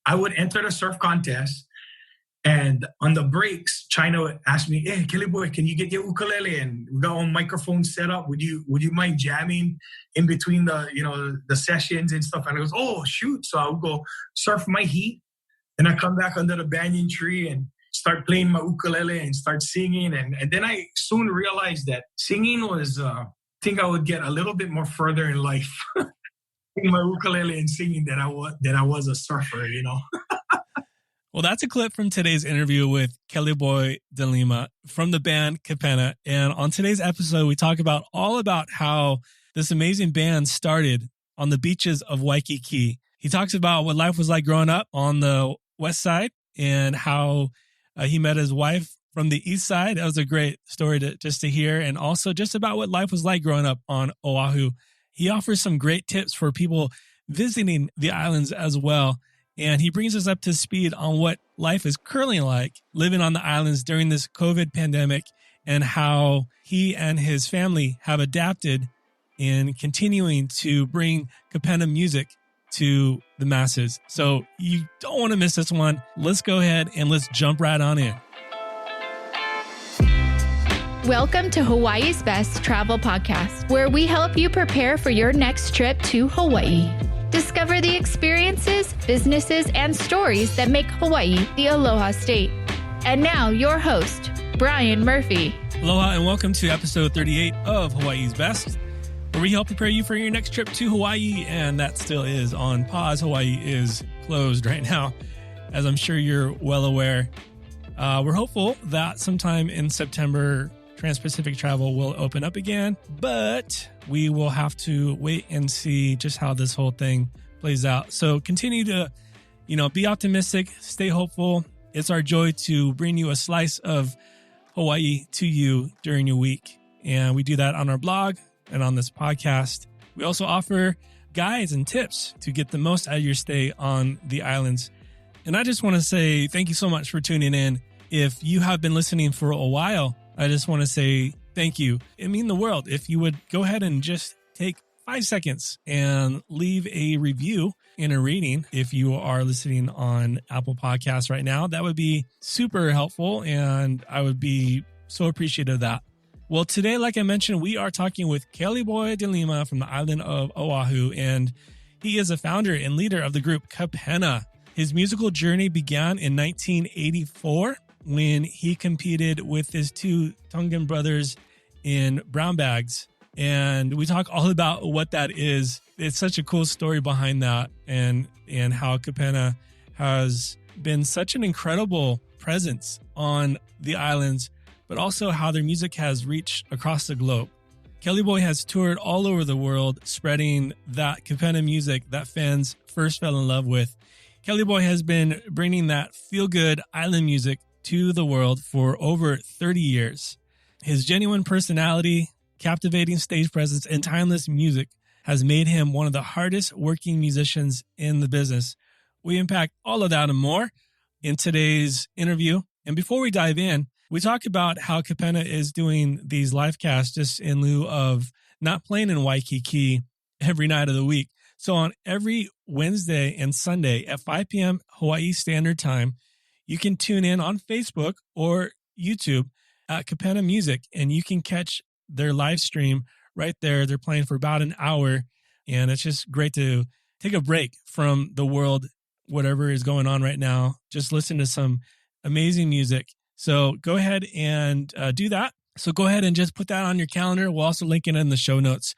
I would enter the surf contest. And on the breaks, China would ask me, "Hey, Kelly boy, can you get your ukulele? And we got all microphones set up. Would you mind jamming in between the sessions and stuff?" And I goes, "Oh, shoot!" So I would go surf my heat, and I come back under the banyan tree and start playing my ukulele and start singing. And then I soon realized that singing was, I think I would get a little bit more further in life in my ukulele and singing than I was a surfer, Well, that's a clip from today's interview with Boy DeLima from the band Kapena. And on today's episode, we talk all about how this amazing band started on the beaches of Waikiki. He talks about what life was like growing up on the west side and how he met his wife from the east side. That was a great story to hear. And also just about what life was like growing up on Oahu. He offers some great tips for people visiting the islands as well. And he brings us up to speed on what life is currently like living on the islands during this COVID pandemic and how he and his family have adapted in continuing to bring Kapena music to the masses. So you don't want to miss this one. Let's go ahead and let's jump right on in. Welcome to Hawaii's Best Travel Podcast, where we help you prepare for your next trip to Hawaii. Discover the experiences, businesses, and stories that make Hawaii the Aloha state. And now, your host, Brian Murphy. Aloha, and welcome to episode 38 of Hawaii's Best, where we help prepare you for your next trip to Hawaii. And that still is on pause. Hawaii is closed right now, as I'm sure you're well aware. We're hopeful that sometime in September, Trans-Pacific travel will open up again, but we will have to wait and see just how this whole thing plays out. So continue to, be optimistic, stay hopeful. It's our joy to bring you a slice of Hawaii to you during your week. And we do that on our blog and on this podcast. We also offer guides and tips to get the most out of your stay on the islands. And I just want to say thank you so much for tuning in. If you have been listening for a while, I just want to say thank you. It means the world. If you would go ahead and just take 5 seconds and leave a review and a rating if you are listening on Apple Podcasts right now, that would be super helpful, and I would be so appreciative of that. Well, today, like I mentioned, we are talking with Boy DeLima from the island of Oahu, and he is a founder and leader of the group Kapena. His musical journey began in 1984 when he competed with his two Tongan brothers in brown bags. And we talk all about what that is. It's such a cool story behind that, and how Kapena has been such an incredible presence on the islands, but also how their music has reached across the globe. Boy has toured all over the world, spreading that Kapena music that fans first fell in love with. Boy has been bringing that feel-good island music to the world for over 30 years. His genuine personality, captivating stage presence, and timeless music has made him one of the hardest working musicians in the business. We unpack all of that and more in today's interview. And before we dive in, we talk about how Kapena is doing these live casts just in lieu of not playing in Waikiki every night of the week. So on every Wednesday and Sunday at 5 p.m. Hawaii Standard Time, you can tune in on Facebook or YouTube at Kapena Music, and you can catch their live stream right there. They're playing for about an hour, and it's just great to take a break from the world, whatever is going on right now. Just listen to some amazing music. So go ahead and do that. So go ahead and just put that on your calendar. We'll also link it in the show notes,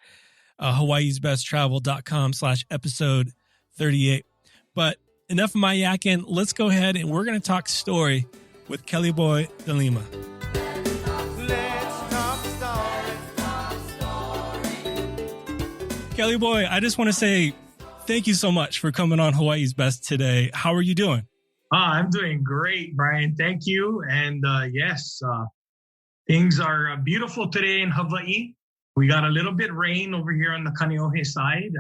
hawaiisbesttravel.com/episode 38. But enough of my yakking. Let's go ahead and we're going to talk story with Boy DeLima. Boy, I just want to say thank you so much for coming on Hawaii's Best today. How are you doing? I'm doing great, Brian. Thank you. And yes, things are beautiful today in Hawaii. We got a little bit rain over here on the Kaneohe side,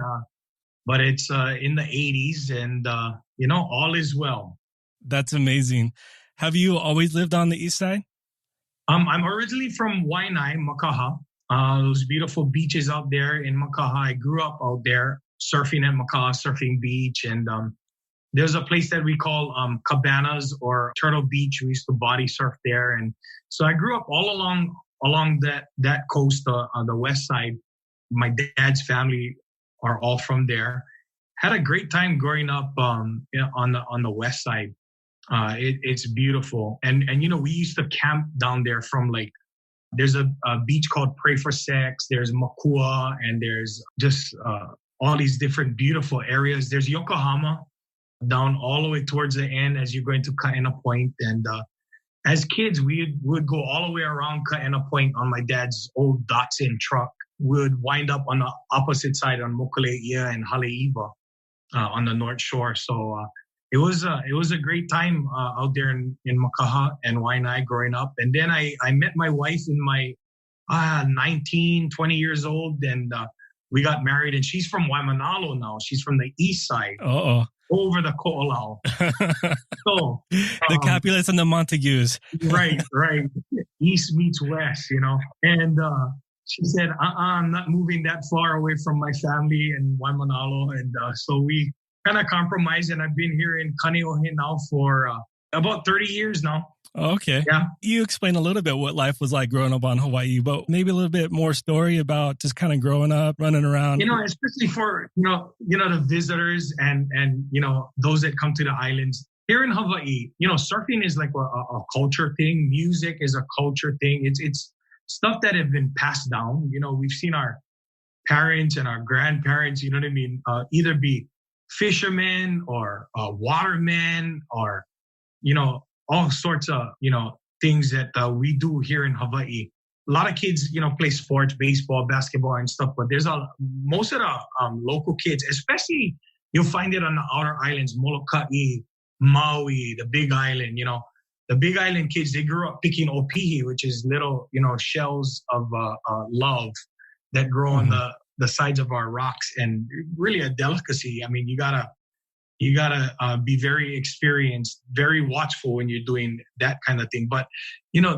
but it's in the 80s, and all is well. That's amazing. Have you always lived on the east side? I'm originally from Waianae, Makaha. Those beautiful beaches out there in Makaha. I grew up out there surfing at Makaha Surfing Beach, and there's a place that we call Cabanas or Turtle Beach. We used to body surf there. And so I grew up all along that coast on the west side. My dad's family are all from there. Had a great time growing up on the west side. It's beautiful. And we used to camp down there from there's a beach called Pray for Sex. There's Makua, and there's just all these different beautiful areas. There's Yokohama down all the way towards the end as you're going to Kapena Point. And as kids, we would go all the way around Kapena Point on my dad's old Datsun truck. We would wind up on the opposite side on Mokuleia and Haleiwa on the North Shore. So it was a great time out there in Makaha and Waianae growing up. And then I met my wife in my 19, 20 years old, and we got married. And she's from Waimanalo now. She's from the east side. Over the Ko'olau. So the Capulets and the Montagues. right. East meets west, And she said, I'm not moving that far away from my family in Waimanalo. And so we kind of compromised, and I've been here in Kaneohe now for about 30 years now. Okay. Yeah. You explained a little bit what life was like growing up on Hawaii, but maybe a little bit more story about just kind of growing up, running around. Especially for, the visitors and those that come to the islands. Here in Hawaii, surfing is like a culture thing. Music is a culture thing. It's stuff that have been passed down. We've seen our parents and our grandparents, either be fishermen or watermen or, all sorts of, things that we do here in Hawaii. A lot of kids, play sports, baseball, basketball and stuff, but there's most of the local kids, especially you'll find it on the outer islands, Molokai, Maui, the Big Island, the Big Island kids, they grew up picking opihi, which is little, shells of love that grow on the sides of our rocks, and really a delicacy. I mean, you gotta be very experienced, very watchful when you're doing that kind of thing. But,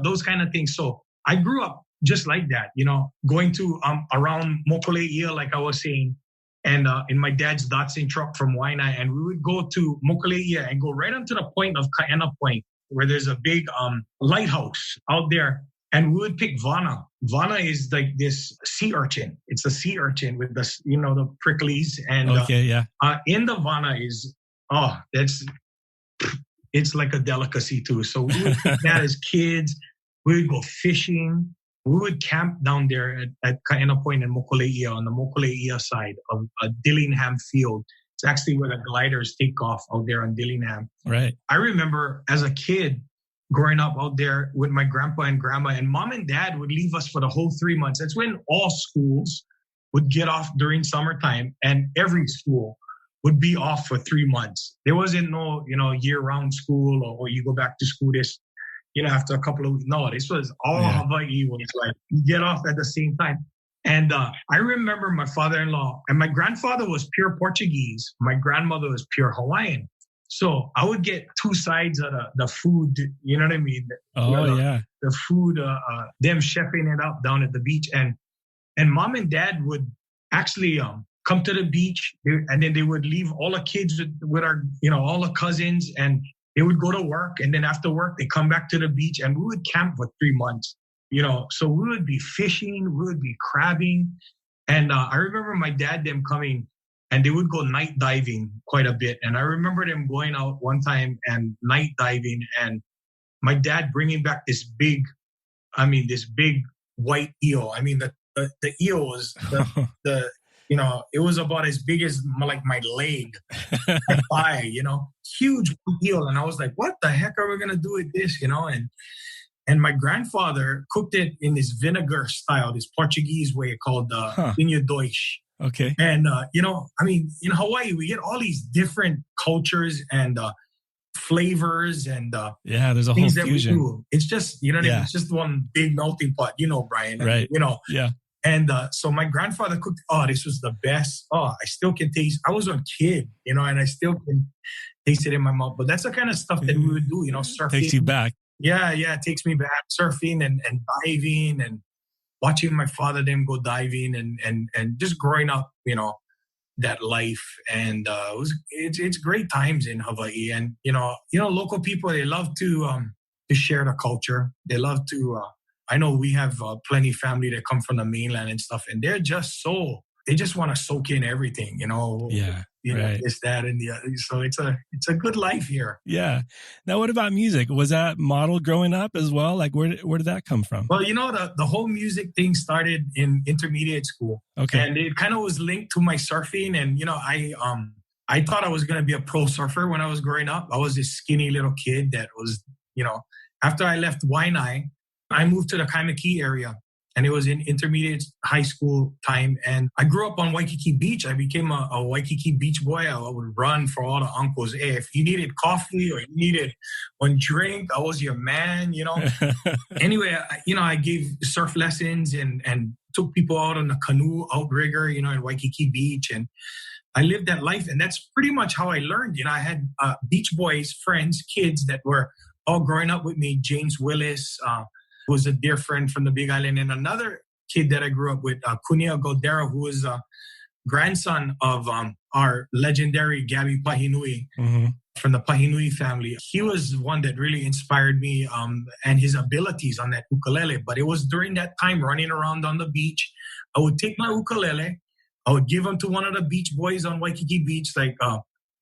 those kind of things. So I grew up just like that, going to around Mokuleia, like I was saying, and in my dad's Datsun truck from Waianae. And we would go to Mokuleia and go right onto the point of Kapena Point, where there's a big lighthouse out there. And we would pick Vana. Vana is like this sea urchin. It's a sea urchin with the, the pricklies. And in the Vana is, it's like a delicacy too. So we would pick that as kids. We would go fishing. We would camp down there at Kapena Point in Mokuleia, on the Mokuleia side of Dillingham Field. It's actually where the gliders take off out there on Dillingham. Right. I remember as a kid, growing up out there with my grandpa and grandma, and mom and dad would leave us for the whole 3 months. That's when all schools would get off during summertime, and every school would be off for 3 months. There wasn't no, year-round school or you go back to school this, after a couple of weeks. No, this was all Hawaii was like, you get off at the same time. And I remember my father-in-law, and my grandfather was pure Portuguese. My grandmother was pure Hawaiian. So I would get two sides of the food, you know what I mean? The food, them chefing it up down at the beach. And mom and dad would actually come to the beach, and then they would leave all the kids with our, all the cousins, and they would go to work. And then after work, they come back to the beach, and we would camp for 3 months, So we would be fishing, we would be crabbing. And I remember my dad, them coming, and they would go night diving quite a bit. And I remember them going out one time and night diving, and my dad bringing back this big white eel. I mean, the eel was it was about as big as like my leg, my thigh, huge eel. And I was like, what the heck are we going to do with this, And my grandfather cooked it in this vinegar style, this Portuguese way called vinho dois. Okay. And, in Hawaii, we get all these different cultures and flavors and there's a whole fusion. It's just, it's just one big melting pot, Brian. Right. Yeah. And so my grandfather cooked, this was the best. I still can taste, I was a kid, and I still can taste it in my mouth. But that's the kind of stuff that we would do, surfing. Takes you back. Yeah, it takes me back. Surfing and diving and watching my father them go diving and just growing up, that life, and it's great times in Hawaii. And local people, they love to share the culture. They love to. I know we have plenty of family that come from the mainland and stuff, and they just want to soak in everything. Yeah. Right. This, that, and the other. So it's a good life here. Yeah. Now, what about music? Was that modeled growing up as well? Like, where did that come from? Well, the whole music thing started in intermediate school. Okay. And it kind of was linked to my surfing. And, I thought I was going to be a pro surfer when I was growing up. I was this skinny little kid that was, after I left Waianae, I moved to the Kaimaki area. And it was in intermediate high school time. And I grew up on Waikiki Beach. I became a Waikiki Beach boy. I would run for all the uncles. Hey, if you needed coffee or you needed one drink, I was your man, Anyway, I gave surf lessons and took people out on the canoe outrigger, in Waikiki Beach. And I lived that life. And that's pretty much how I learned. I had beach boys, friends, kids that were all growing up with me. James Willis, was a dear friend from the Big Island, and another kid that I grew up with, Kunia Godera, who was a grandson of our legendary Gabby Pahinui from the Pahinui family. He was one that really inspired me and his abilities on that ukulele. But it was during that time running around on the beach, I would take my ukulele, I would give them to one of the beach boys on Waikiki Beach, like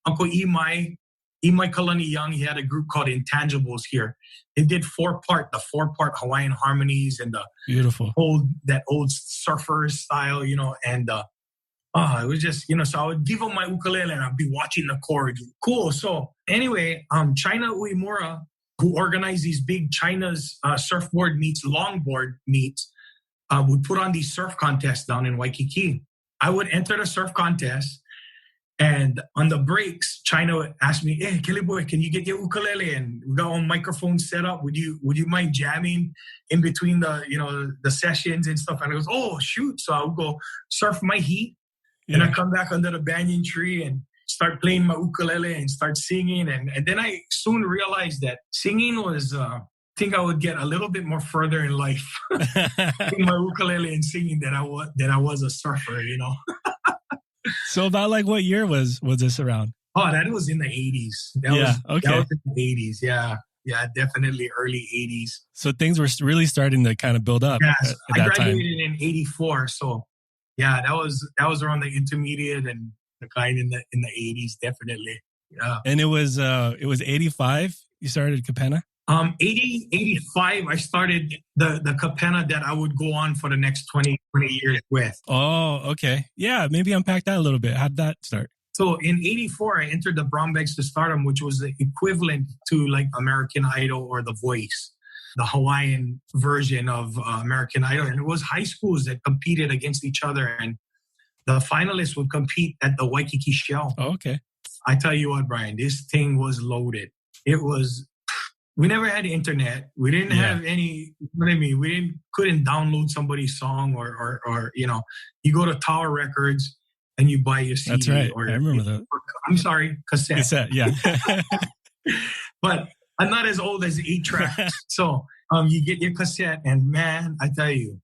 Uncle Imai Kalani Young. He had a group called Intangibles here. They did the 4-part Hawaiian harmonies and the beautiful old surfer style, and it was just, so I would give them my ukulele and I'd be watching the chords. Cool. So anyway, China Uemura, who organized these big China's surfboard meets, longboard meets, would put on these surf contests down in Waikiki. I would enter the surf contest. And on the breaks, China asked me, "Hey, Kelly boy, can you get your ukulele? And we got on microphones set up. Would you mind jamming in between the sessions and stuff?" And I goes, "Oh, shoot!" So I would go surf my heat, and I come back under the banyan tree and start playing my ukulele and start singing. And then I soon realized that singing was. I think I would get a little bit more further in life in my ukulele and singing than I was a surfer, So about like what year was this around? Oh, that was in the 80s. Okay. That was in the 80s, yeah. Yeah, definitely early 80s. So things were really starting to kind of build up. Yes, at that time. I graduated in 84, so yeah, that was around the intermediate and the kind in the 80s, definitely. Yeah. And it was 85 you started Kapena? 85, I started the Kapena that I would go on for the next 20 years with. Oh, okay. Yeah, maybe unpack that a little bit. How did that start? So in 84, I entered the Brown Bags to Stardom, which was the equivalent to like American Idol or The Voice, the Hawaiian version of American Idol. And it was high schools that competed against each other. And the finalists would compete at the Waikiki Shell. Oh, okay. I tell you what, Brian, this thing was loaded. We never had internet. We didn't have any, what I mean, couldn't download somebody's song or you go to Tower Records and you buy your CD. That's right. I remember that. I'm sorry, cassette. Cassette, yeah. But I'm not as old as 8-track. So you get your cassette and man, I tell you,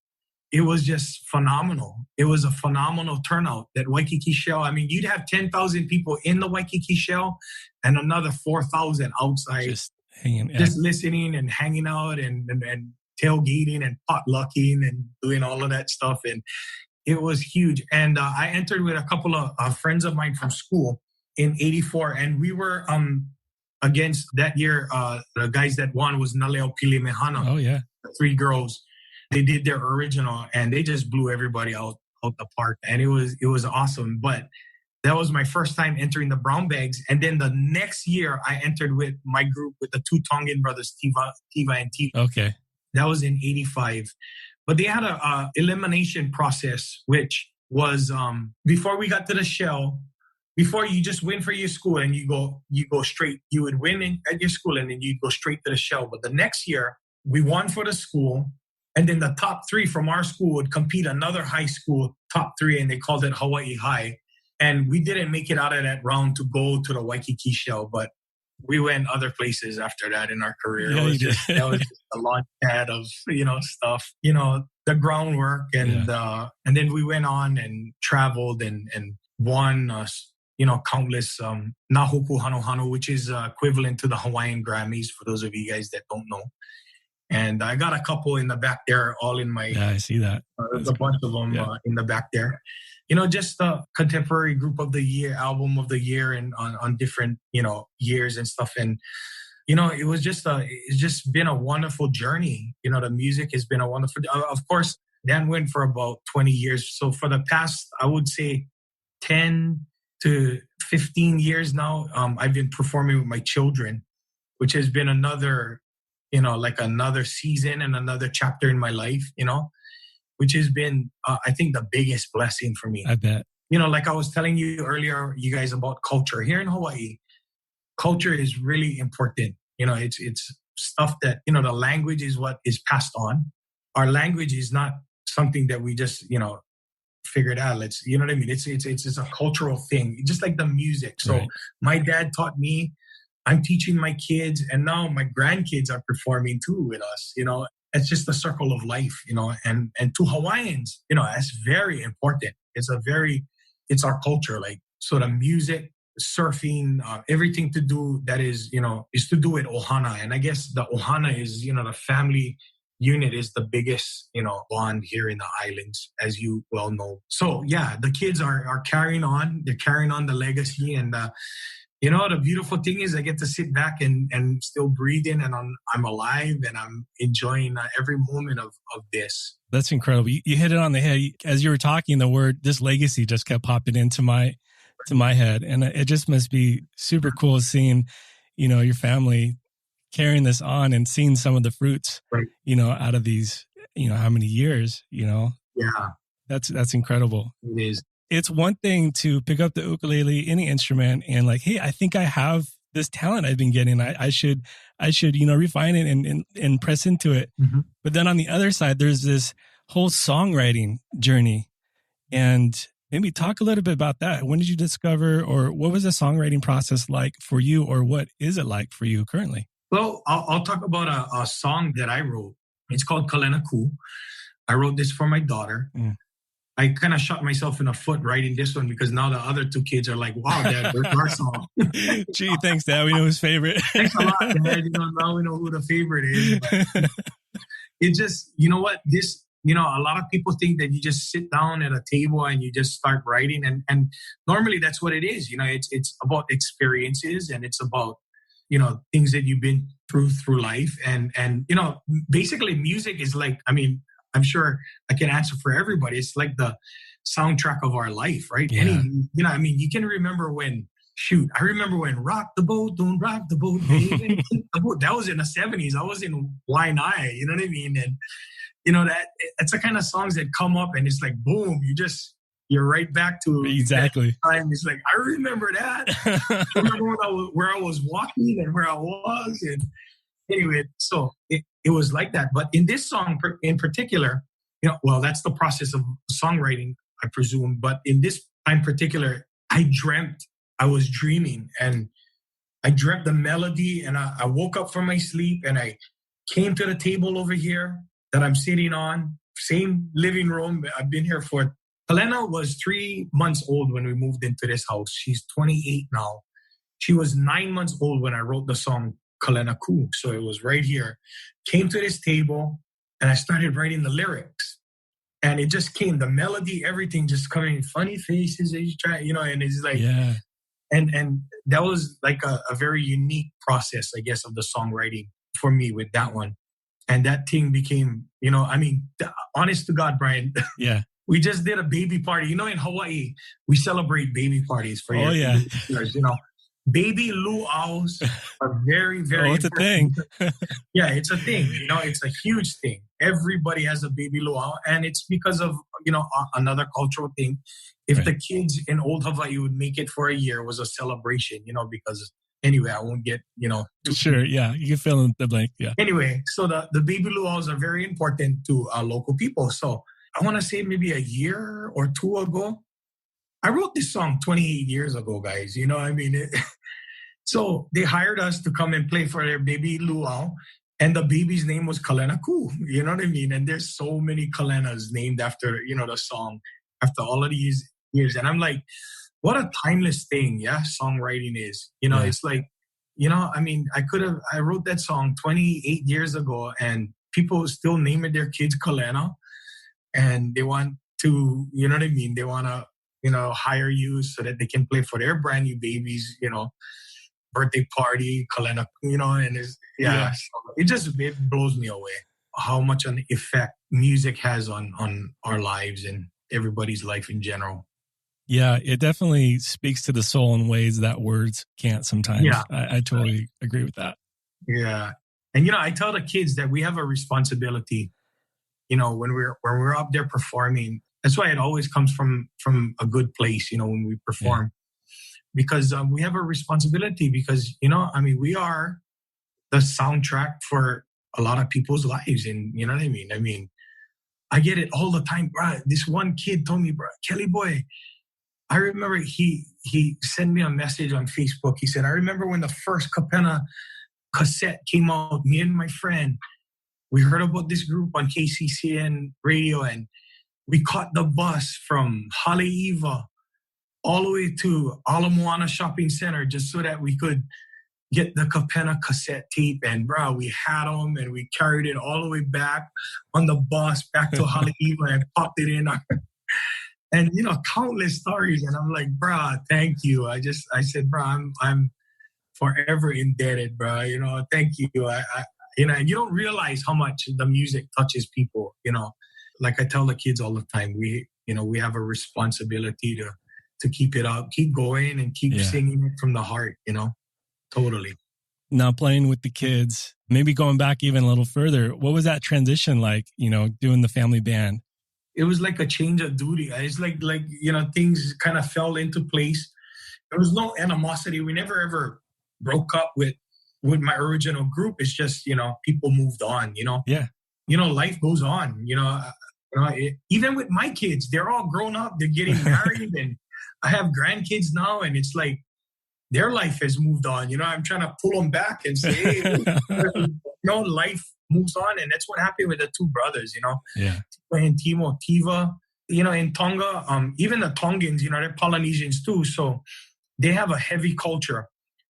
it was just phenomenal. It was a phenomenal turnout, that Waikiki Shell. I mean, you'd have 10,000 people in the Waikiki Shell and another 4,000 outside. Just listening and hanging out and tailgating and potlucking and doing all of that stuff. And it was huge. And I entered with a couple of friends of mine from school in 84. And we were against that year, the guys that won was Na Pili Mehana. Oh, yeah. 3 girls. They did their original and they just blew everybody out the park. And it was awesome. But that was my first time entering the Brown Bags. And then the next year, I entered with my group with the 2 Tongan brothers, Tiva and Tiva. Okay. That was in 85. But they had a elimination process, which was before we got to the shell, before you just win for your school and you go straight. You would win at your school and then you'd go straight to the shell. But the next year, we won for the school. And then the top 3 from our school would compete another high school, top 3, and they called it Hawaii High. And we didn't make it out of that round to go to the Waikiki Shell, but we went other places after that in our career. Yeah, that was just a launch pad of, stuff, the groundwork. And then we went on and traveled and won, countless Na Hoku Hanohano, which is equivalent to the Hawaiian Grammys, for those of you guys that don't know. And I got a couple in the back there, all in my... Yeah, I see that. There's a bunch of them in the back there. Just a contemporary group of the year, album of the year, and on different, years and stuff. And, it was it's just been a wonderful journey. The music has been a wonderful... Of course, Dan went for about 20 years. So for the past, I would say 10 to 15 years now, I've been performing with my children, which has been another, another season and another chapter in my life, which has been, I think, the biggest blessing for me. I bet. Like I was telling you earlier, you guys, about culture. Here in Hawaii, culture is really important. It's stuff that, the language is what is passed on. Our language is not something that we just, figured out. Let's, you know what I mean? It's a cultural thing, just like the music. So right. My dad taught me, I'm teaching my kids, and now my grandkids are performing too with us. It's just the circle of life, and to Hawaiians, that's very important. It's our culture. Like, so the music, surfing, everything to do that is to do with ohana. And I guess the ohana is, the family unit is the biggest, bond here in the islands, as you well know. So yeah, the kids are carrying on. They're carrying on the legacy. And, the beautiful thing is I get to sit back and still breathing, and I'm alive, and I'm enjoying every moment of this. That's incredible. You hit it on the head. As you were talking, the word, this legacy just kept popping into my head. And it just must be super cool seeing, your family carrying this on and seeing some of the fruits, right. Out of these, how many years, Yeah. That's incredible. It is. It's one thing to pick up the ukulele, any instrument, and like, hey, I think I have this talent I've been getting. I should, refine it and press into it. Mm-hmm. But then on the other side, there's this whole songwriting journey. And maybe talk a little bit about that. When did you discover, or what was the songwriting process like for you, or what is it like for you currently? Well, I'll talk about a song that I wrote. It's called Kalena and Lilo. I wrote this for my daughter. Mm. I kind of shot myself in the foot writing this one, because now the other two kids are like, wow, Dad, where's our song? Gee, thanks, Dad. We know who's favorite. Thanks a lot, Dad. Now we know who the favorite is. But it just, this, a lot of people think that you just sit down at a table and you just start writing. And normally that's what it is. It's about experiences, and it's about, things that you've been through life. And basically music is like, I'm sure I can answer for everybody. It's like the soundtrack of our life, right? Yeah. You can remember when, I remember when Rock the Boat, Don't Rock the Boat, baby. That was in the 70s. I was in Waianae, you know what I mean? And, it's the kind of songs that come up, and it's like, boom, you're right back to exactly that time. It's like, I remember that. I remember where I was walking and where I was. And anyway, so it was like that. But in this song in particular, that's the process of songwriting, I presume. But in this time particular, I was dreaming, and I dreamt the melody, and I woke up from my sleep, and I came to the table over here that I'm sitting on, same living room. I've been here for... Kalena was 3 months old when we moved into this house. She's 28 now. She was 9 months old when I wrote the song Kalena Ku. So it was right here. Came to this table, and I started writing the lyrics. And it just came, the melody, everything just coming, funny faces, and it's like... Yeah. And that was like a very unique process, I guess, of the songwriting for me with that one. And that thing became, honest to God, Brian. Yeah. We just did a baby party. In Hawaii, we celebrate baby parties for years. Baby luau's are very, very it's important. A thing. Yeah, it's a thing. It's a huge thing. Everybody has a baby luau. And it's because of, another cultural thing. If right. The kids in old Hawaii would make it for a year, it was a celebration, because anyway, I won't get, Sure, yeah. You can fill in the blank, yeah. Anyway, so the baby luau's are very important to local people. So I want to say maybe a year or two ago, I wrote this song 28 years ago, guys. So they hired us to come and play for their baby luau. And the baby's name was Kalena Ku. You know what I mean? And there's so many Kalenas named after, the song after all of these years. And I'm like, what a timeless thing, songwriting is. It's like, I mean, I wrote that song 28 years ago, and people still name it their kids Kalena, and they want to, you know what I mean? They want to, hire you so that they can play for their brand new babies, birthday party, Kalena, and it blows me away how much an effect music has on our lives and everybody's life in general. Yeah, it definitely speaks to the soul in ways that words can't sometimes. Yeah. I totally agree with that. Yeah. And, I tell the kids that we have a responsibility, when we're up there performing. That's why it always comes from a good place, when we perform. Because we have a responsibility because, we are the soundtrack for a lot of people's lives. And you know what I mean? I mean, I get it all the time, bro. This one kid told me, bro, Kelly boy, I remember he sent me a message on Facebook. He said, I remember when the first Kapena cassette came out, me and my friend, we heard about this group on KCCN radio, and we caught the bus from Haleiwa all the way to Ala Moana Shopping Center just so that we could get the Kapena cassette tape. And bro, we had them and we carried it all the way back on the bus back to Haleiwa and popped it in. And, countless stories. And I'm like, bro, thank you. I said, bro, I'm forever indebted, bro. Thank you. And you don't realize how much the music touches people, Like I tell the kids all the time, we have a responsibility to keep it up, keep going and keep singing it from the heart, Totally. Now playing with the kids, maybe going back even a little further, what was that transition like, doing the family band? It was like a change of duty. It's like things kind of fell into place. There was no animosity. We never ever broke up with my original group. It's just, people moved on, Yeah. Life goes on, even with my kids, they're all grown up, they're getting married and I have grandkids now, and it's like their life has moved on. I'm trying to pull them back and say, hey, life moves on. And that's what happened with the two brothers, Yeah. And Timo, Tiva, in Tonga, even the Tongans, they're Polynesians too. So they have a heavy culture,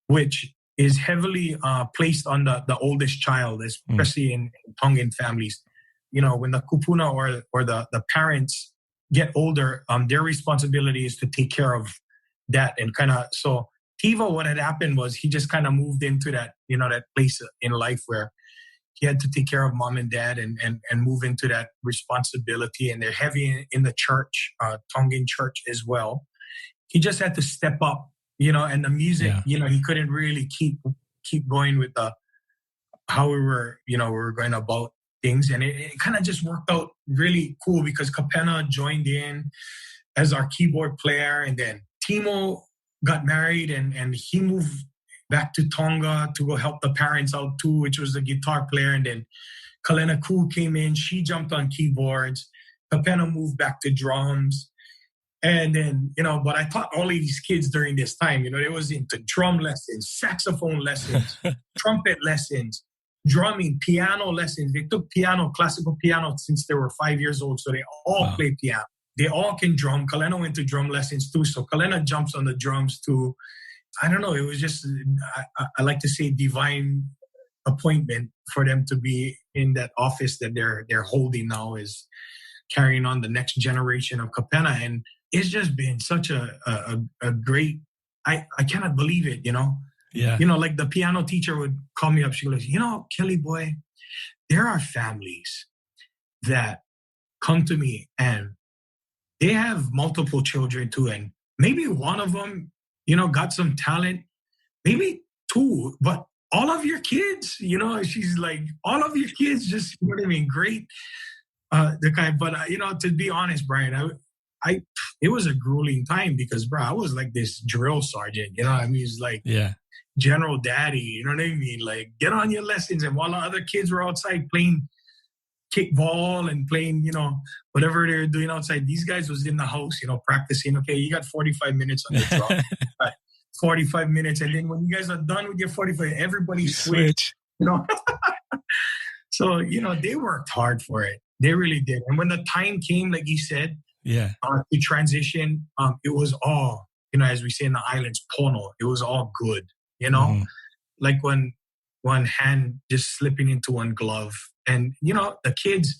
which is heavily placed on the oldest child, especially in Tongan families. When the kupuna or the parents get older, their responsibility is to take care of that. And so Tiva, what had happened was he just kind of moved into that, that place in life where he had to take care of mom and dad and move into that responsibility. And they're heavy in the church, Tongan church as well. He just had to step up, and the music, he couldn't really keep going with how we were going about things. And it kind of just worked out really cool because Kapena joined in as our keyboard player. And then Timo got married and he moved back to Tonga to go help the parents out too, which was the guitar player. And then Kalena came in. She jumped on keyboards. Kapena moved back to drums. And then, but I taught all of these kids during this time, they was into drum lessons, saxophone lessons, trumpet lessons, drumming, piano lessons. They took classical piano since they were 5 years old. So they all play piano. They all can drum. Kalena went to drum lessons too. So Kalena jumps on the drums too. I don't know. It was just, I like to say divine appointment for them to be in that office that they're holding now, is carrying on the next generation of Kapena. And it's just been such a great, I cannot believe it, Yeah. Like the piano teacher would call me up. She goes, Kelly boy, there are families that come to me and they have multiple children too. And maybe one of them, got some talent, maybe two, but all of your kids, she's like, all of your kids just, great. But to be honest, Brian, it was a grueling time because, bro, I was like this drill sergeant, it's like general daddy, like get on your lessons. And while the other kids were outside playing kickball and playing, whatever they're doing outside, these guys was in the house, practicing. Okay, you got 45 minutes on the drum. 45 minutes. And then when you guys are done with your 45, everybody switch. So, they worked hard for it. They really did. And when the time came, like you said, to transition, it was all as we say in the islands, pono. It was all good, like when one hand just slipping into one glove. And, the kids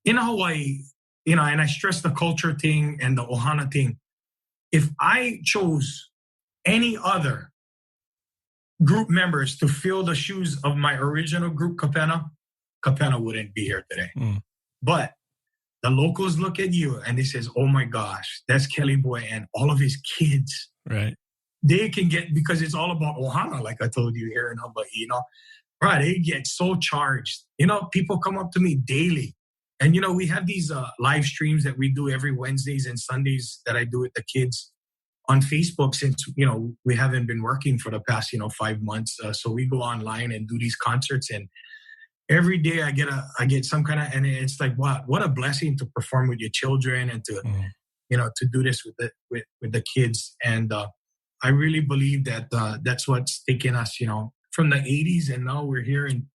in Hawaii, and I stress the culture thing and the ohana thing. If I chose any other group members to fill the shoes of my original group, Kapena wouldn't be here today. But the locals look at you and they says, oh my gosh, that's Kelly Boy and all of his kids. Right. They can get, because it's all about ohana, like I told you here in Hawaii, right? They get so charged. People come up to me daily. And, we have these live streams that we do every Wednesdays and Sundays that I do with the kids on Facebook since, we haven't been working for the past, 5 months. So we go online and do these concerts. And every day I get some kind of, and it's like, what a blessing to perform with your children and to, to do this with the kids. And I really believe that that's what's taken us, from the 80s. And now we're here in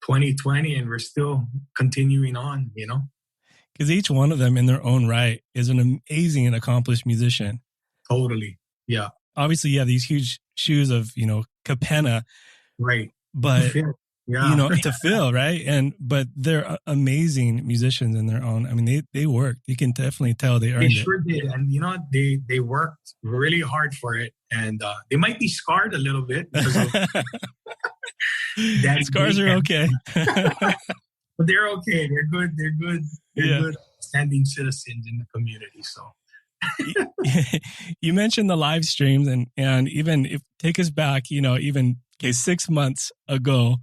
2020 and we're still continuing on, Because each one of them in their own right is an amazing and accomplished musician. Totally. Yeah. Obviously, yeah, these huge shoes of, Kapena. Right. But, to fill, right? But they're amazing musicians in their own. I mean, they work. You can definitely tell they earned it. They sure did. And, they worked really hard for it. And they might be scarred a little bit because of scars are okay. But they're okay. They're good. They're good standing citizens in the community. So. You mentioned the live streams and even if take us back, even 6 months ago,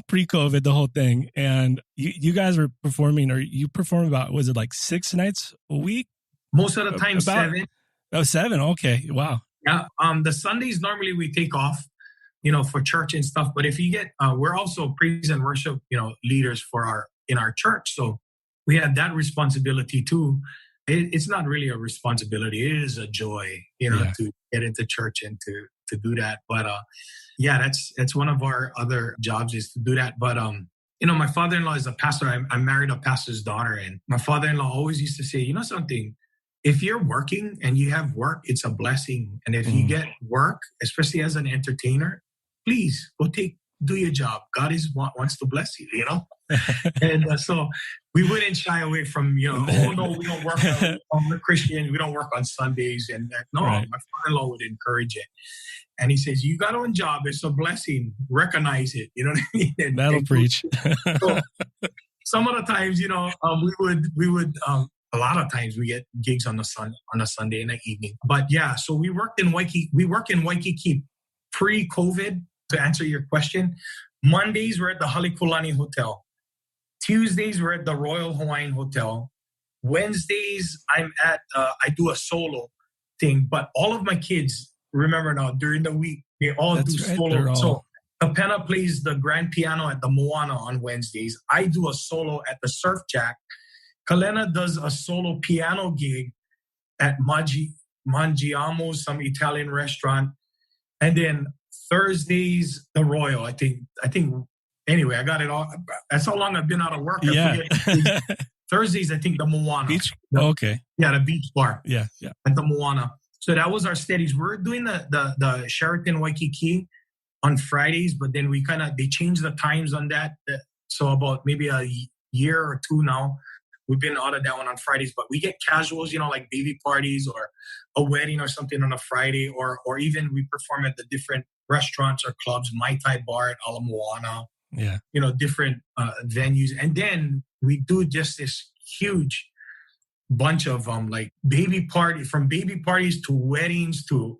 pre-COVID, the whole thing. And you guys were performing, or you performed about, was it like 6 nights a week? Most of the time, 7. Oh, 7. Okay. Wow. Yeah. The Sundays, normally we take off, for church and stuff. But if you get, we're also praise and worship, leaders in our church. So we have that responsibility too. It's not really a responsibility. It is a joy, to get into church and to do that. But that's one of our other jobs is to do that. But my father-in-law is a pastor. I married a pastor's daughter, and my father-in-law always used to say, something, if you're working and you have work, it's a blessing. And if you get work, especially as an entertainer, please go do your job. God wants to bless you, And so we wouldn't shy away from, oh no, we don't work we're Christian, we don't work on Sundays. And no, right. My father-in-law would encourage it. And he says, you got on job, it's a blessing. Recognize it. You know what I mean? That'll preach. So, some of the times, we would a lot of times we get gigs on a Sunday in the evening. But yeah, so we work in Waikiki pre-COVID. To answer your question, Mondays we're at the Halekulani Hotel. Tuesdays we're at the Royal Hawaiian Hotel. Wednesdays I'm at I do a solo thing, but all of my kids, remember now, during the week they all do solo. So Kapena plays the grand piano at the Moana on Wednesdays. I do a solo at the Surf Jack. Kalena does a solo piano gig at Mangiamo's, some Italian restaurant, and then Thursdays, the Royal, I think, anyway, I got it all. That's how long I've been out of work. Yeah. Thursdays, I think the Moana. Beach? Okay. Yeah, the beach bar. Yeah. At the Moana. So that was our steadies. We're doing the Sheraton Waikiki on Fridays, but then they changed the times on that. So about maybe a year or two now, we've been out of that one on Fridays, but we get casuals, like baby parties or a wedding or something on a Friday, or even we perform at the different restaurants or clubs, Mai Tai Bar at Ala Moana, different venues. And then we do just this huge bunch of like from baby parties to weddings to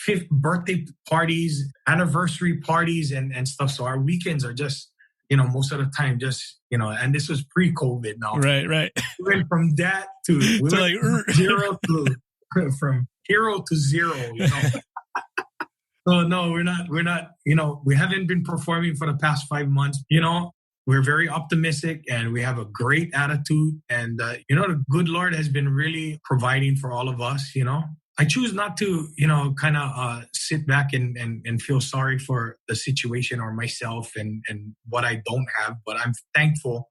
5th birthday parties, anniversary parties and stuff. So our weekends are just, most of the time just, and this was pre-COVID now. Right. We went from that to from hero to zero, So no, we're not, we haven't been performing for the past 5 months. We're very optimistic and we have a great attitude. And, the good Lord has been really providing for all of us, I choose not to, sit back and feel sorry for the situation or myself and what I don't have. But I'm thankful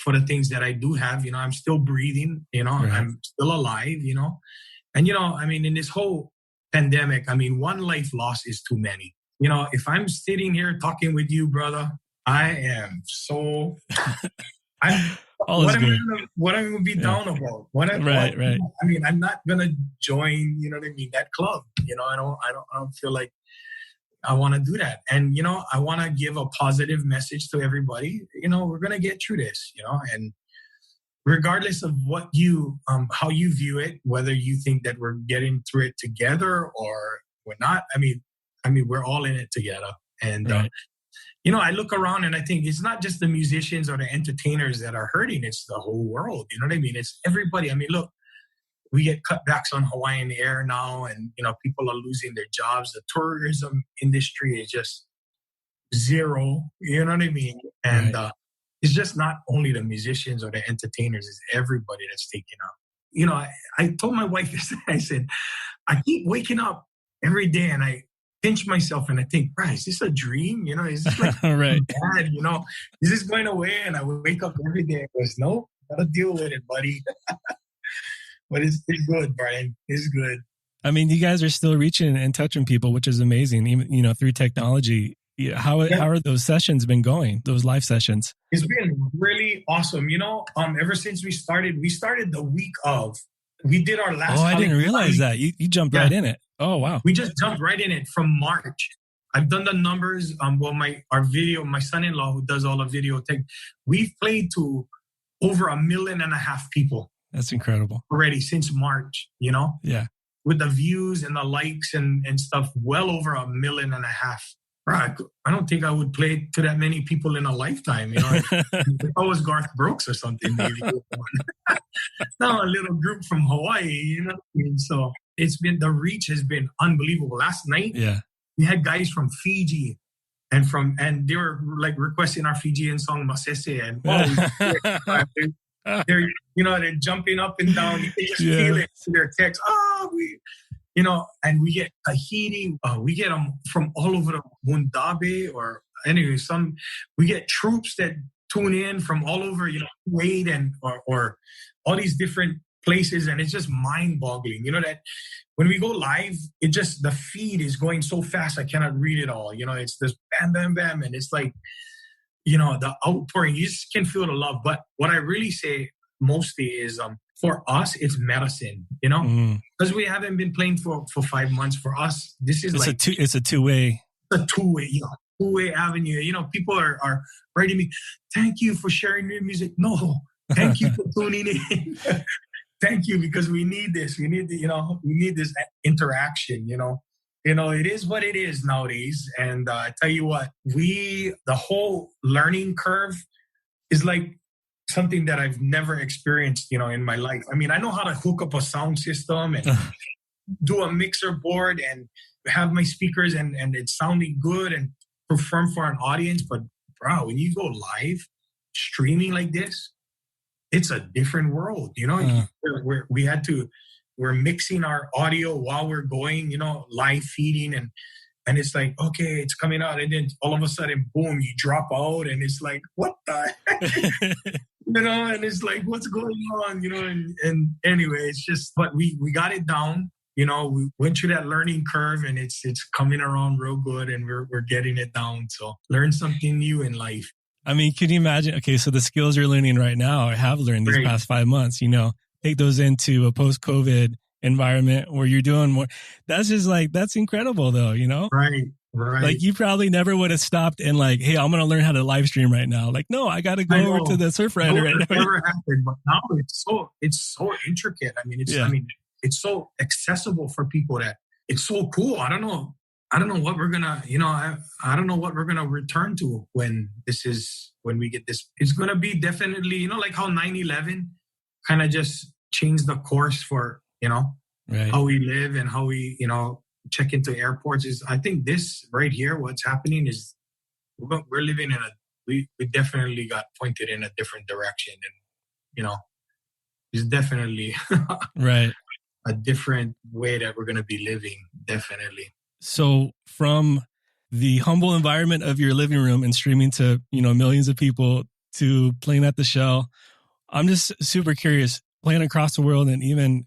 for the things that I do have. I'm still breathing, right. I'm still alive, And, I mean, in this whole pandemic, I mean, one life lost is too many. If I'm sitting here talking with you, brother, I am so... What am I going to be down about? Right. I mean, I'm not going to join, that club. I don't feel like I want to do that. And, I want to give a positive message to everybody. We're going to get through this, and regardless of what how you view it, whether you think that we're getting through it together or we're not, I mean, we're all in it together. And, right. I look around and I think it's not just the musicians or the entertainers that are hurting. It's the whole world. You know what I mean? It's everybody. I mean, look, we get cutbacks on Hawaiian Air now, and, people are losing their jobs. The tourism industry is just zero. You know what I mean? And it's just not only the musicians or the entertainers. It's everybody that's taking up. I told my wife yesterday, I said, I keep waking up every day and I pinch myself and I think, right, is this a dream? Is this like right. bad? Is this going away? And I wake up every day and goes, no, gotta deal with it, buddy. But it's good, Brian. It's good. I mean, you guys are still reaching and touching people, which is amazing. Even, through technology. How are those sessions been going? Those live sessions? It's been really awesome. Ever since we started the week of, we did our last. Oh, I didn't realize that. You jumped right in it. Oh, wow. We just jumped right in it from March. I've done the numbers. My son-in-law who does all the video tech, we've played to over 1.5 million people. That's incredible. Already since March, Yeah. With the views and the likes and stuff, well over 1.5 million. Right. I don't think I would play to that many people in a lifetime. If I was Garth Brooks or something, maybe. Now a little group from Hawaii, So the reach has been unbelievable. Last night, we had guys from Fiji and they were like requesting our Fijian song Masese, and they're jumping up and down. You can just feel it in their text. And we get Tahiti. We get them from all over the Mundabe, or anyway, we get troops that tune in from all over, Kuwait and or all these different places, and it's just mind-boggling. That when we go live, the feed is going so fast I cannot read it all. It's this bam, bam, bam, and it's like, the outpouring. You just can feel the love. But what I really say mostly is, for us, it's medicine, because we haven't been playing for 5 months. For us, this is it's a two-way. It's a two-way avenue. People are writing me, thank you for sharing your music. No, thank you for tuning in. Thank you, because we need this. We need we need this interaction. It is what it is nowadays. And I tell you what, the whole learning curve is like something that I've never experienced, in my life. I mean, I know how to hook up a sound system and do a mixer board and have my speakers and it's sounding good and perform for an audience. But bro, when you go live streaming like this, it's a different world. We're mixing our audio while we're going, live feeding and it's like, okay, it's coming out. And then all of a sudden, boom, you drop out. And it's like, what the heck? And it's like, what's going on? And anyway, it's just, but we got it down. We went through that learning curve and it's coming around real good and we're getting it down. So learn something new in life. I mean, can you imagine? Okay, so the skills you're learning right now, or have learned these past 5 months, take those into a post-COVID environment where you're doing more. That's just that's incredible though, Right. Like you probably never would have stopped and like, hey, I'm going to learn how to live stream right now. Like, no, I got to go over to the surf rider right now. Never happened, but now it's so intricate. I mean, it's so accessible for people that it's so cool. I don't know what we're gonna, I don't know what we're gonna return to when we get this. It's gonna be definitely, like how 9/11 kind of just changed the course for, how we live and how we, check into airports. Is I think this right here, what's happening is we're living in we definitely got pointed in a different direction, and it's definitely right a different way that we're going to be living. Definitely. So from the humble environment of your living room and streaming to millions of people to playing at the Shell, I'm just super curious, playing across the world and even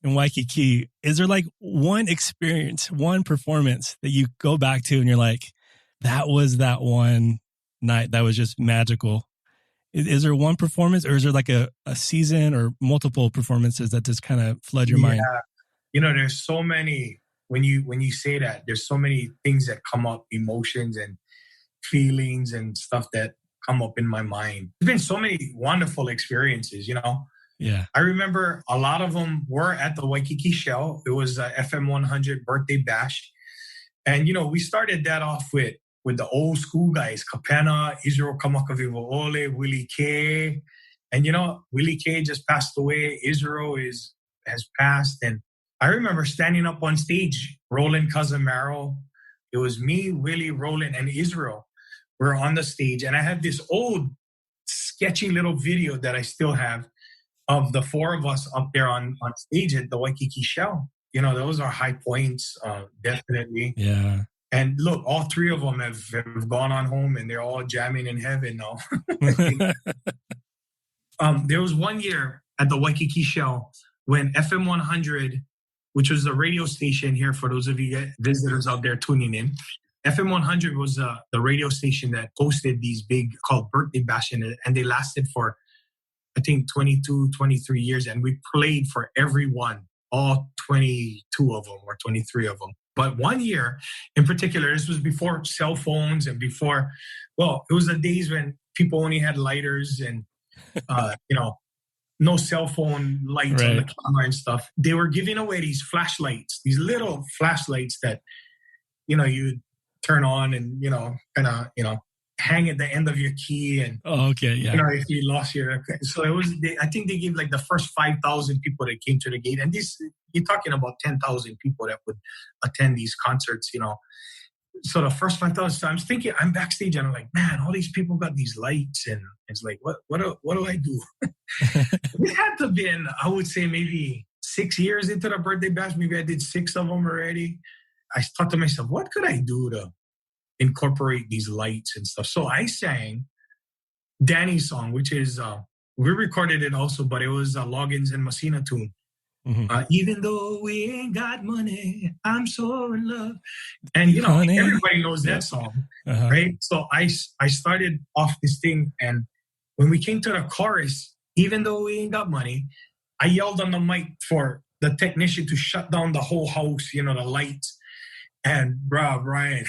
in Waikiki, is there like one experience, one performance that you go back to and you're like, that was that one night that was just magical? Is there one performance, or is there like a season or multiple performances that just kind of flood your mind? There's so many, when you say that, there's so many things that come up, emotions and feelings and stuff that come up in my mind. There's been so many wonderful experiences, Yeah. I remember a lot of them were at the Waikiki Shell. It was a FM 100 birthday bash. And, we started that off with the old school guys, Kapena, Israel Kamakavivo'ole, Willie K. And, Willie K just passed away. Israel has passed. And I remember standing up on stage, Roland Casamaro. It was me, Willie, Roland, and Israel. We're on the stage. And I have this old sketchy little video that I still have of the four of us up there on stage at the Waikiki Shell. Those are high points, definitely. Yeah. And look, all three of them have gone on home and they're all jamming in heaven now. There was one year at the Waikiki Shell when FM 100, which was the radio station here for those of you visitors out there tuning in, FM 100 was the radio station that hosted these big called birthday bash, and they lasted for, I think, 22, 23 years. And we played for everyone, all 22 of them or 23 of them. But one year in particular, this was before cell phones and before, it was the days when people only had lighters and, no cell phone lights on the camera and stuff. They were giving away these flashlights, these little flashlights that, you'd turn on and, hang at the end of your key. And, if you lost your, so it was, I think they gave like the first 5,000 people that came to the gate. And this, you're talking about 10,000 people that would attend these concerts, So the first 5,000, so I'm thinking, I'm backstage and I'm like, man, all these people got these lights. And it's like, what do I do? It had to have been, I would say maybe 6 years into the birthday bash. Maybe I did 6 of them already. I thought to myself, what could I do to incorporate these lights and stuff? So I sang Danny's song, which is, we recorded it also, but it was a Loggins and Messina tune. Mm-hmm. Even though we ain't got money, I'm so in love. And, everybody knows that song, right? So I started off this thing. And when we came to the chorus, even though we ain't got money, I yelled on the mic for the technician to shut down the whole house, the lights. And Brian,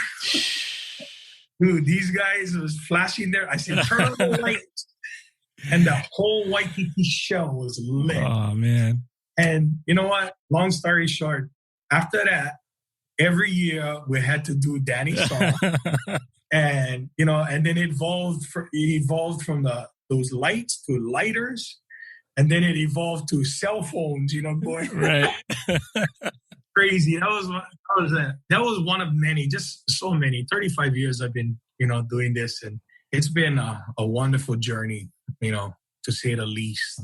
dude, these guys was flashing there. I said, turn on the lights. And the whole Waikiki Shell was lit. Oh, man. And you know what? Long story short, after that, every year we had to do Danny's song. And, and then it evolved from those lights to lighters. And then it evolved to cell phones, boy. Right. Crazy. That was one of many, just so many. 35 years I've been, doing this, and it's been a wonderful journey, to say the least.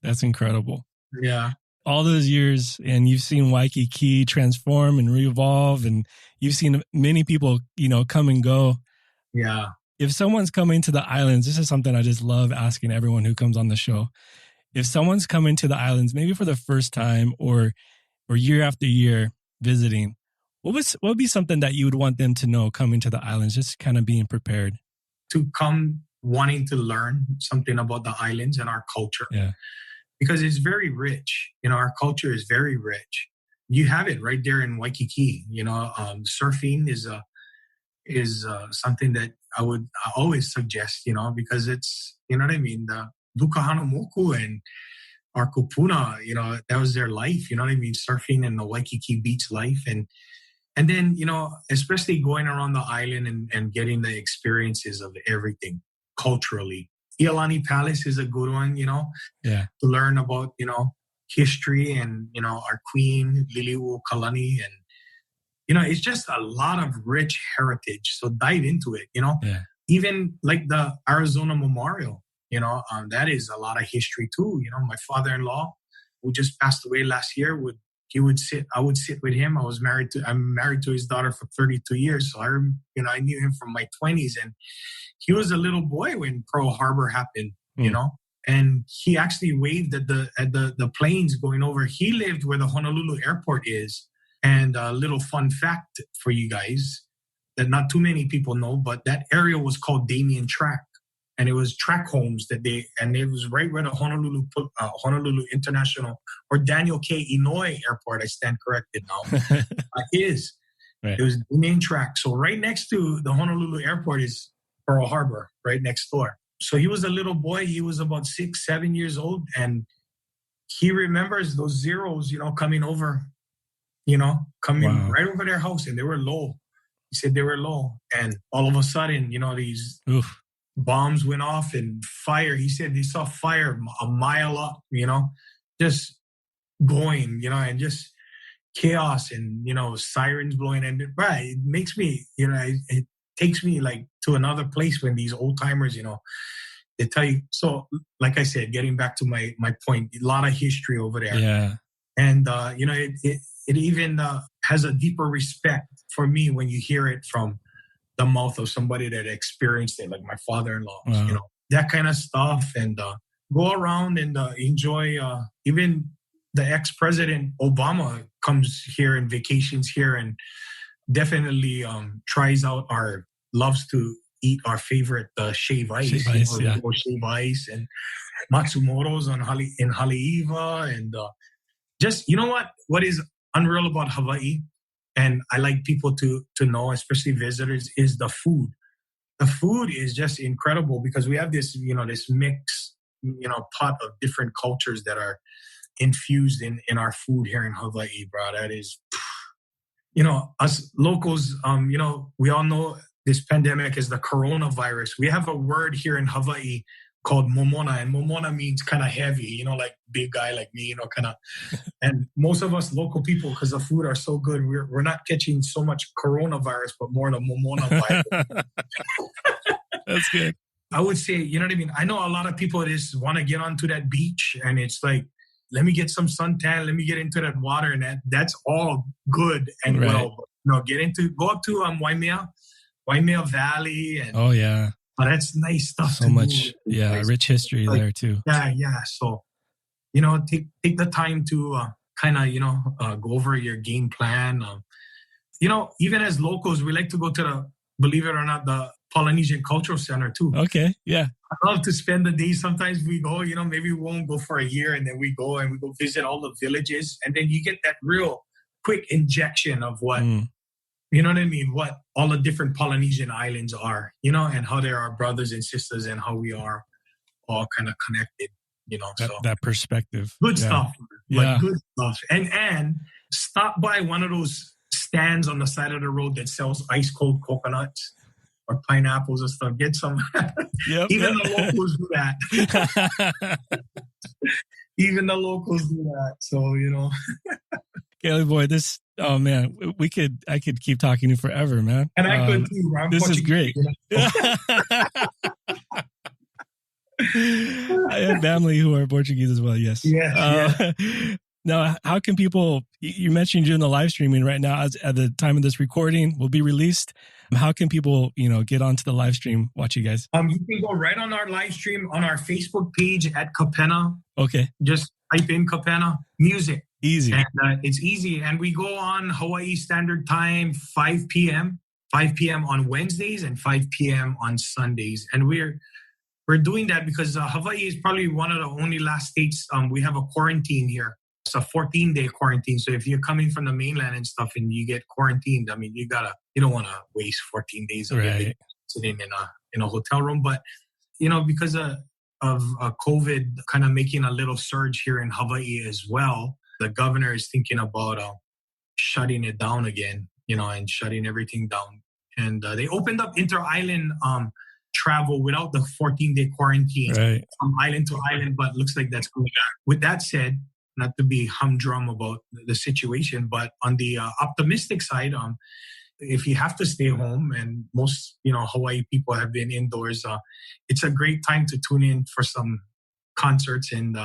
That's incredible. Yeah. All those years, and you've seen Waikiki transform and re-evolve, and you've seen many people, come and go. Yeah. If someone's coming to the islands, this is something I just love asking everyone who comes on the show. If someone's coming to the islands, maybe for the first time or year after year visiting, what would be something that you would want them to know coming to the islands, just kind of being prepared? To come wanting to learn something about the islands and our culture. Yeah. Because it's very rich. Our culture is very rich. You have it right there in Waikiki. Surfing is something that I always suggest, because it's, you know what I mean? The Lukahano Moku and our kupuna, that was their life, you know what I mean? Surfing and the Waikiki beach life. And then, especially going around the island and getting the experiences of everything culturally. Iolani Palace is a good one, to learn about, history and, our queen, Liliu Kalani. And, it's just a lot of rich heritage. So dive into it, Yeah. Even like the Arizona Memorial, that is a lot of history too. My father-in-law, who just passed away last year, I would sit with him. I'm married to his daughter for 32 years. So I knew him from my 20s, and he was a little boy when Pearl Harbor happened, And he actually waved at the planes going over. He lived where the Honolulu airport is. And a little fun fact for you guys that not too many people know, but that area was called Damien Track. And it was track homes and it was right where the Honolulu International or Daniel K. Inouye Airport, I stand corrected now, is. Right. It was the main track. So right next to the Honolulu Airport is Pearl Harbor, right next door. So he was a little boy. He was about 6, 7 years old. And he remembers those Zeros, coming over, coming right over their house. And they were low. He said they were low. And all of a sudden, these bombs went off and fire. He said they saw fire a mile up, just going, and just chaos and, sirens blowing. And it makes me, it takes me like to another place when these old timers, they tell you. So like I said, getting back to my point, a lot of history over there. Yeah. And, it even has a deeper respect for me when you hear it from the mouth of somebody that experienced it, like my father-in-law, that kind of stuff. And go around and enjoy, even the ex-president Obama comes here and vacations here and definitely tries out loves to eat our favorite shave ice. Shave ice and Matsumoto's in Haleiwa. And just, what is unreal about Hawaii, and I like people to know, especially visitors, is the food. The food is just incredible because we have this, this mix, pot of different cultures that are infused in our food here in Hawaii, bro. That is, us locals, we all know this pandemic is the coronavirus. We have a word here in Hawaii called momona, and momona means kind of heavy, like big guy like me, kind of. And most of us local people, because the food are so good, we're not catching so much coronavirus, but more the momona virus. That's good. I would say, you know what I mean? I know a lot of people just want to get onto that beach, and it's like, let me get some suntan, let me get into that water, and that's all good and well. But, go up to Waimea Valley, and that's nice stuff. So much, rich history there too. Yeah. So, take the time to kind of, go over your game plan. Even as locals, we like to go to believe it or not, the Polynesian Cultural Center too. Okay, yeah. I love to spend the day. Sometimes we go, maybe we won't go for a year, and then we go visit all the villages, and then you get that real quick injection of what, you know what I mean? What all the different Polynesian islands are, and how they're our brothers and sisters, and how we are all kind of connected, that perspective. Good stuff. Good stuff. And stop by one of those stands on the side of the road that sells ice cold coconuts or pineapples and stuff. Get some. Even the locals do that. Even the locals do that. So, Kelly boy, oh man, I could keep talking to you forever, man. And I could too. This is great. I have family who are Portuguese as well. Yes. Now, how can people, you mentioned you're doing the live streaming right now at the time of this recording will be released. How can people, get onto the live stream, watch you guys? You can go right on our live stream on our Facebook page at Kapena. Okay. Just type in Kapena music. Easy. And it's easy. And we go on Hawaii Standard Time, 5 p.m. on Wednesdays and 5 p.m. on Sundays. And we're doing that because Hawaii is probably one of the only last states. We have a quarantine here. It's a 14-day quarantine. So if you're coming from the mainland and stuff and you get quarantined, I mean, you don't want to waste 14 days of sitting in a hotel room. But, because of COVID kind of making a little surge here in Hawaii as well, the governor is thinking about shutting it down again, and shutting everything down. And they opened up inter-island travel without the 14-day quarantine from island to island, but looks like that's going back. With that said, not to be humdrum about the situation, but on the optimistic side, if you have to stay home, and most, Hawaii people have been indoors, it's a great time to tune in for some concerts. And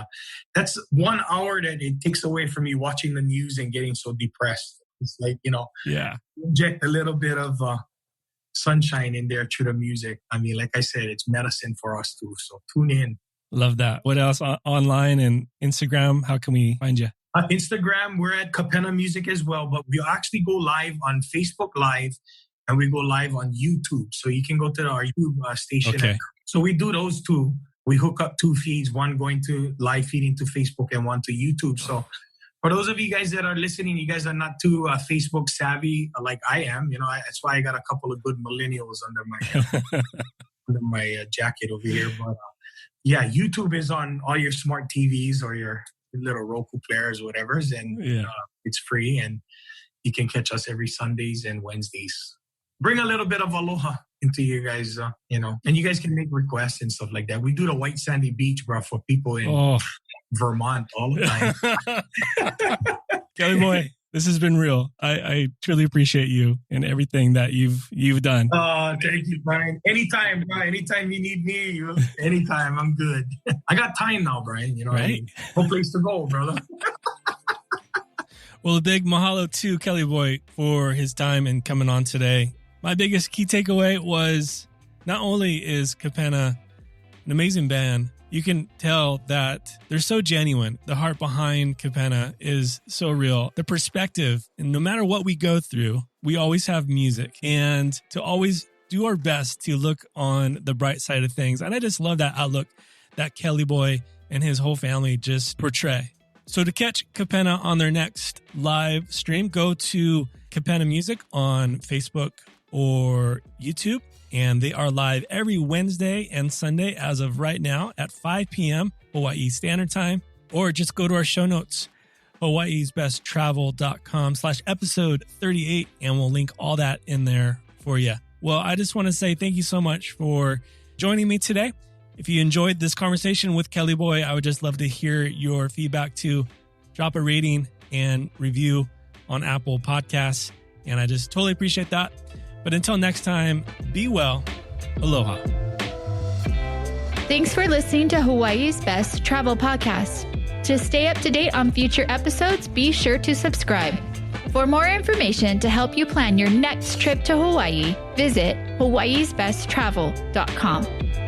that's 1 hour that it takes away from me watching the news and getting so depressed. It's like, inject a little bit of sunshine in there through the music. I mean, like I said, it's medicine for us too. So tune in. Love that. What else online and Instagram? How can we find you? Instagram, we're at Kapena Music as well, but we actually go live on Facebook Live and we go live on YouTube. So you can go to our YouTube station. Okay. So we do those two. We hook up two feeds, one going to live feeding to Facebook and one to YouTube. So for those of you guys that are listening, you guys are not too Facebook savvy like I am. You know, that's why I got a couple of good millennials under my jacket over here. But yeah, YouTube is on all your smart TVs or your little Roku players, whatever, and it's free, and you can catch us every Sundays and Wednesdays. Bring a little bit of aloha into you guys, you know, and you guys can make requests and stuff like that. We do the white sandy beach, bro, for people in Vermont all the time. Kelly boy, this has been real. I truly appreciate you and everything that you've done. Thank you, Brian. Anytime, bro. Anytime you need me, anytime, I'm good. I got time now, Brian. You know, right? No place to go, brother. Well, a big mahalo to Kelly boy for his time and coming on today. My biggest key takeaway was not only is Kapena an amazing band, you can tell that they're so genuine. The heart behind Kapena is so real. The perspective, and no matter what we go through, we always have music, and to always do our best to look on the bright side of things. And I just love that outlook that Kelly boy and his whole family just portray. So to catch Kapena on their next live stream, go to Kapena Music on Facebook or YouTube. And they are live every Wednesday and Sunday as of right now at 5 p.m. Hawaii Standard Time. Or just go to our show notes, hawaiisbesttravel.com/episode 38, and we'll link all that in there for you. Well, I just want to say thank you so much for joining me today. If you enjoyed this conversation with Kelly boy, I would just love to hear your feedback too. Drop a rating and review on Apple Podcasts. And I just totally appreciate that. But until next time, be well. Aloha. Thanks for listening to Hawaii's Best Travel Podcast. To stay up to date on future episodes, be sure to subscribe. For more information to help you plan your next trip to Hawaii, visit hawaiisbesttravel.com.